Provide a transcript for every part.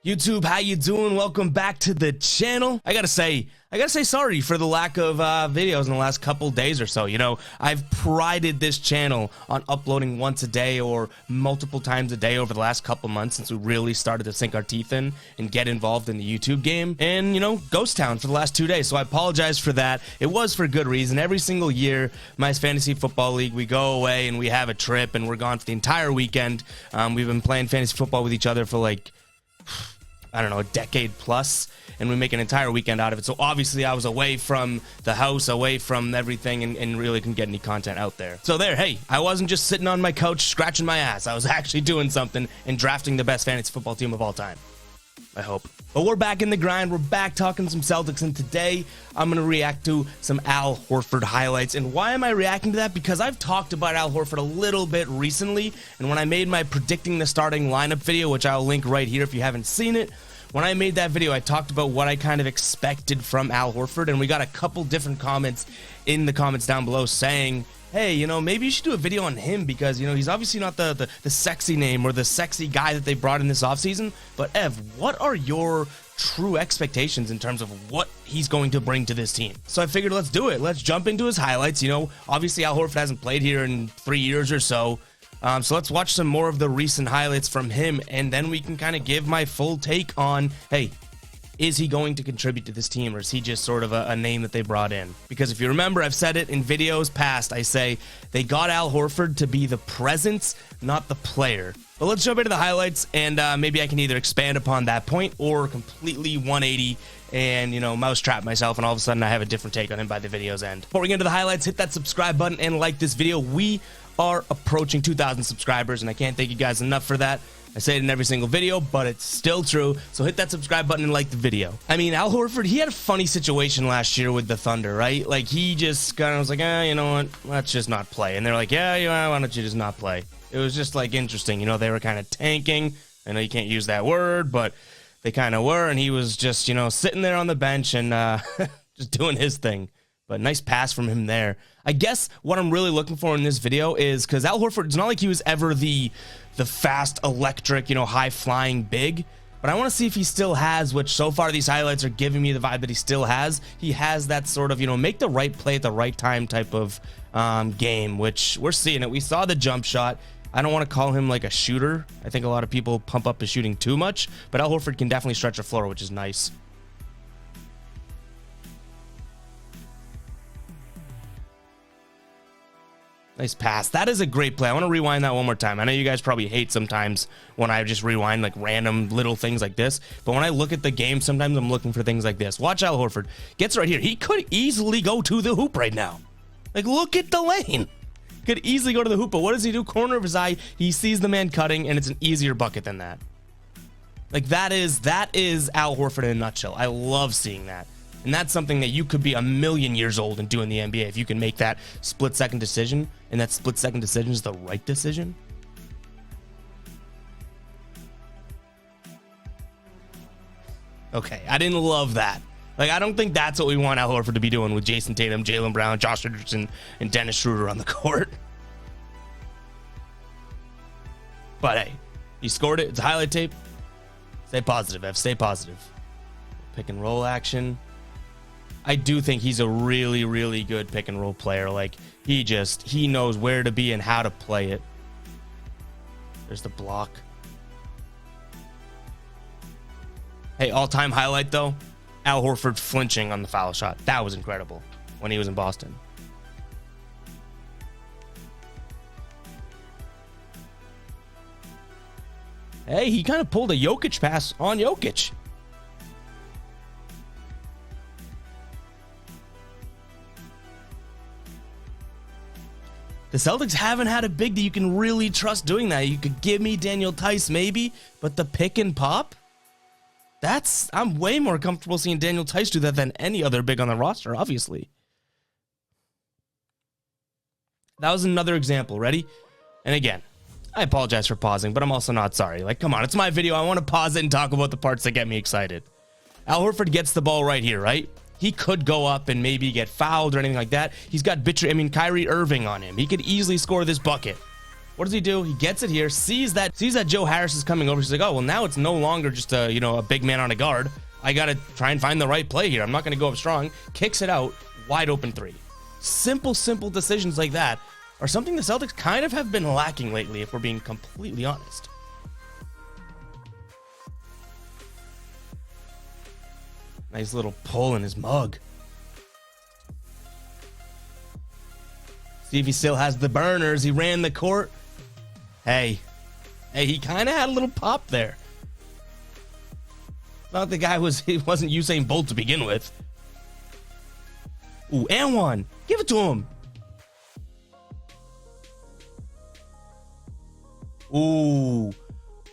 YouTube, how you doing? Welcome back to the channel. I gotta say sorry for the lack of videos in the last couple days or so. You know, I've prided this channel on uploading once a day or multiple times a day over the last couple months since we really started to sink our teeth in and get involved in the YouTube game. And, you know, Ghost Town for the last 2 days. So I apologize for that. It was for good reason. Every single year, my fantasy football league, we go away and we have a trip and we're gone for the entire weekend. We've been playing fantasy football with each other for like, I don't know, a decade plus, and we make an entire weekend out of it. So obviously I was away from the house, away from everything, and really couldn't get any content out there. So there, hey, I wasn't just sitting on my couch scratching my ass. I was actually doing something and drafting the best fantasy football team of all time. I hope. But we're back in the grind. We're back talking some Celtics, and today I'm going to react to some Al Horford highlights. And why am I reacting to that? Because I've talked about Al Horford a little bit recently, and when I made my predicting the starting lineup video, which I'll link right here if you haven't seen it, when I made that video, I talked about what I kind of expected from Al Horford, and we got a couple different comments in the comments down below saying, hey, you know, maybe you should do a video on him because, you know, he's obviously not the sexy name or the sexy guy that they brought in this offseason. But, Ev, what are your true expectations in terms of what he's going to bring to this team? So I figured let's do it. Let's jump into his highlights. You know, obviously Al Horford hasn't played here in 3 years or so. So let's watch some more of the recent highlights from him, and then we can kind of give my full take on, hey, is he going to contribute to this team, or is he just sort of a name that they brought in? Because if you remember, I've said it in videos past, I say they got Al Horford to be the presence, not the player. But let's jump into the highlights, and maybe I can either expand upon that point or completely 180 and, you know, mousetrap myself, and all of a sudden I have a different take on him by the video's end. Before we get into the highlights, hit that subscribe button and like this video. We are approaching 2,000 subscribers, and I can't thank you guys enough for that. I say it in every single video, but it's still true. So hit that subscribe button and like the video. I mean, Al Horford, he had a funny situation last year with the Thunder, right? Like, he just kind of was like, you know what? Let's just not play. And they're like, yeah, why don't you just not play? It was just, like, interesting. You know, they were kind of tanking. I know you can't use that word, but they kind of were. And he was just, you know, sitting there on the bench and just doing his thing. But nice pass from him there. I guess what I'm really looking for in this video is, because Al Horford, it's not like he was ever the fast, electric, you know, high-flying big. But I want to see if he still has, which so far these highlights are giving me the vibe that he still has. He has that sort of, you know, make the right play at the right time type of game, which we're seeing it. We saw the jump shot. I don't want to call him like a shooter. I think a lot of people pump up his shooting too much. But Al Horford can definitely stretch the floor, which is nice. Nice pass. That is a great play. I want to rewind that one more time. I know you guys probably hate sometimes when I just rewind like random little things like this. But when I look at the game, sometimes I'm looking for things like this. Watch Al Horford. Gets right here. He could easily go to the hoop right now. Like, look at the lane. Could easily go to the hoop. But what does he do? Corner of his eye. He sees the man cutting, and it's an easier bucket than that. Like, that is Al Horford in a nutshell. I love seeing that. And that's something that you could be a million years old and do in the NBA if you can make that split-second decision, and that split-second decision is the right decision. Okay, I didn't love that. Like, I don't think that's what we want Al Horford to be doing with Jason Tatum, Jaylen Brown, Josh Richardson, and Dennis Schroeder on the court. But hey, he scored it. It's a highlight tape. Stay positive, Ev. Stay positive. Pick and roll action. I do think he's a really, really good pick and roll player. Like, he knows where to be and how to play it. There's the block. Hey, all-time highlight, though, Al Horford flinching on the foul shot. That was incredible when he was in Boston. Hey, he kind of pulled a Jokic pass on Jokic. The Celtics haven't had a big that you can really trust doing that. You could give me Daniel Tice maybe, but the pick and pop? I'm way more comfortable seeing Daniel Tice do that than any other big on the roster, obviously. That was another example. Ready? And again, I apologize for pausing, but I'm also not sorry. Like, come on, it's my video. I want to pause it and talk about the parts that get me excited. Al Horford gets the ball right here, right? He could go up and maybe get fouled or anything like that. He's got Kyrie Irving on him. He could easily score this bucket. What does he do? He gets it here, sees that Joe Harris is coming over. He's like, oh, well, now it's no longer just a, you know, a big man on a guard. I got to try and find the right play here. I'm not going to go up strong. Kicks it out, wide open three. Simple decisions like that are something the Celtics kind of have been lacking lately, if we're being completely honest. Nice little pull in his mug. See if he still has the burners. He ran the court. Hey, he kind of had a little pop there. Not the guy he wasn't Usain Bolt to begin with. Ooh, and one. Give it to him. Ooh.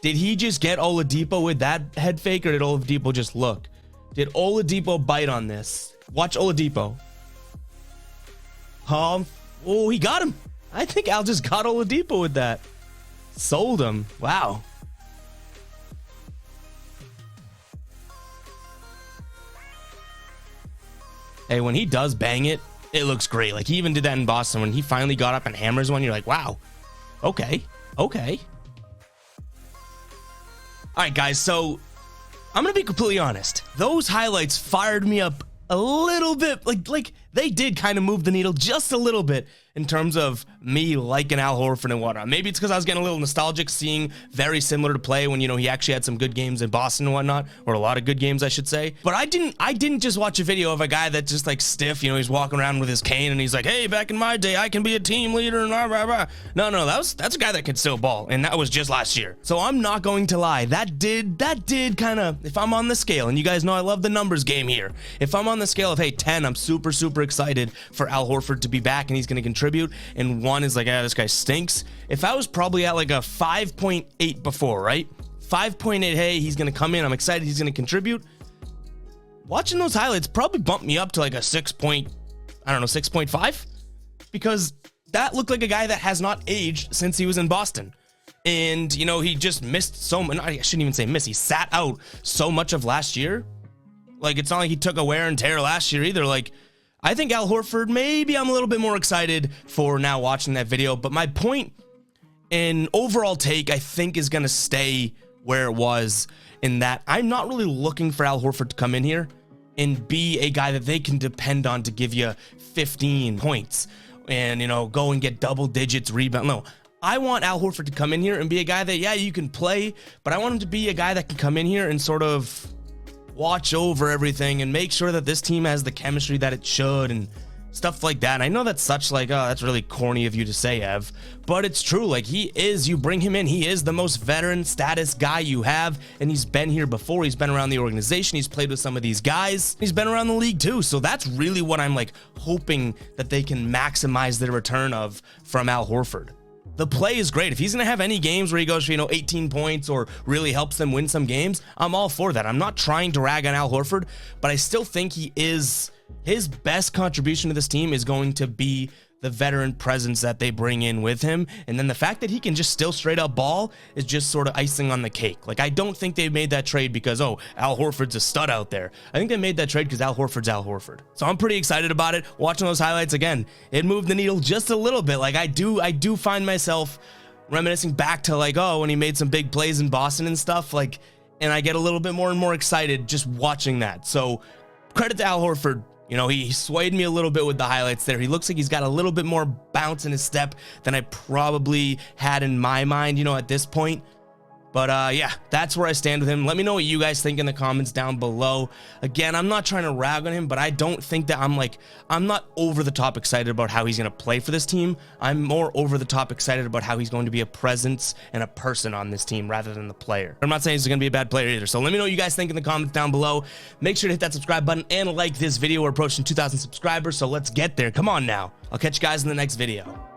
Did he just get Oladipo with that head fake, or did Oladipo just look? Did Oladipo bite on this? Watch Oladipo. Oh, he got him. I think Al just got Oladipo with that. Sold him. Wow. Hey, when he does bang it, it looks great. Like, he even did that in Boston. When he finally got up and hammers one, you're like, wow. Okay. All right, guys, so I'm going to be completely honest. Those highlights fired me up a little bit. Like they did kind of move the needle just a little bit in terms of me liking Al Horford and whatnot. Maybe it's because I was getting a little nostalgic, seeing very similar to play when, you know, he actually had some good games in Boston and whatnot, or a lot of good games, I should say. But I didn't just watch a video of a guy that's just like stiff, you know, he's walking around with his cane and he's like, hey, back in my day, I can be a team leader and blah, blah, blah. No, that's a guy that can still ball, and that was just last year. So I'm not going to lie, that did kind of, if I'm on the scale, and you guys know I love the numbers game here, if I'm on the scale of, hey, 10, I'm super excited for Al Horford to be back and he's going to contribute, and 1 is like, this guy stinks. If I was probably at like a 5.8 before, right? 5.8, hey, he's going to come in, I'm excited he's going to contribute. Watching those highlights probably bumped me up to like a 6.5, because that looked like a guy that has not aged since he was in Boston. And, you know, he just missed so much. I shouldn't even say miss. He sat out so much of last year. Like, it's not like he took a wear and tear last year either. Like, I think Al Horford, maybe I'm a little bit more excited for now watching that video. But my point and overall take, I think, is going to stay where it was, in that I'm not really looking for Al Horford to come in here and be a guy that they can depend on to give you 15 points and, you know, go and get double digits rebound. No, I want Al Horford to come in here and be a guy that, yeah, you can play, but I want him to be a guy that can come in here and sort of watch over everything and make sure that this team has the chemistry that it should and stuff like that. And I know that's such like, oh, that's really corny of you to say, Ev, but it's true. Like, he is, you bring him in, he is the most veteran status guy you have, and he's been here before. He's been around the organization. He's played with some of these guys. He's been around the league too. So that's really what I'm like hoping that they can maximize the return of from Al Horford. The play is great. If he's going to have any games where he goes for, you know, 18 points or really helps them win some games, I'm all for that. I'm not trying to rag on Al Horford, but I still think his best contribution to this team is going to be the veteran presence that they bring in with him. And then the fact that he can just still straight up ball is just sort of icing on the cake. Like, I don't think they made that trade because, oh, Al Horford's a stud out there. I think they made that trade because Al Horford's Al Horford. So I'm pretty excited about it. Watching those highlights again, it moved the needle just a little bit. Like, I do find myself reminiscing back to, like, oh, when he made some big plays in Boston and stuff, like, and I get a little bit more and more excited just watching that. So credit to Al Horford. You know, he swayed me a little bit with the highlights there. He looks like he's got a little bit more bounce in his step than I probably had in my mind, you know, at this point. But yeah, that's where I stand with him. Let me know what you guys think in the comments down below. Again, I'm not trying to rag on him, but I don't think that I'm not over the top excited about how he's going to play for this team. I'm more over the top excited about how he's going to be a presence and a person on this team rather than the player. I'm not saying he's going to be a bad player either. So let me know what you guys think in the comments down below. Make sure to hit that subscribe button and like this video. We're approaching 2,000 subscribers, so let's get there. Come on now. I'll catch you guys in the next video.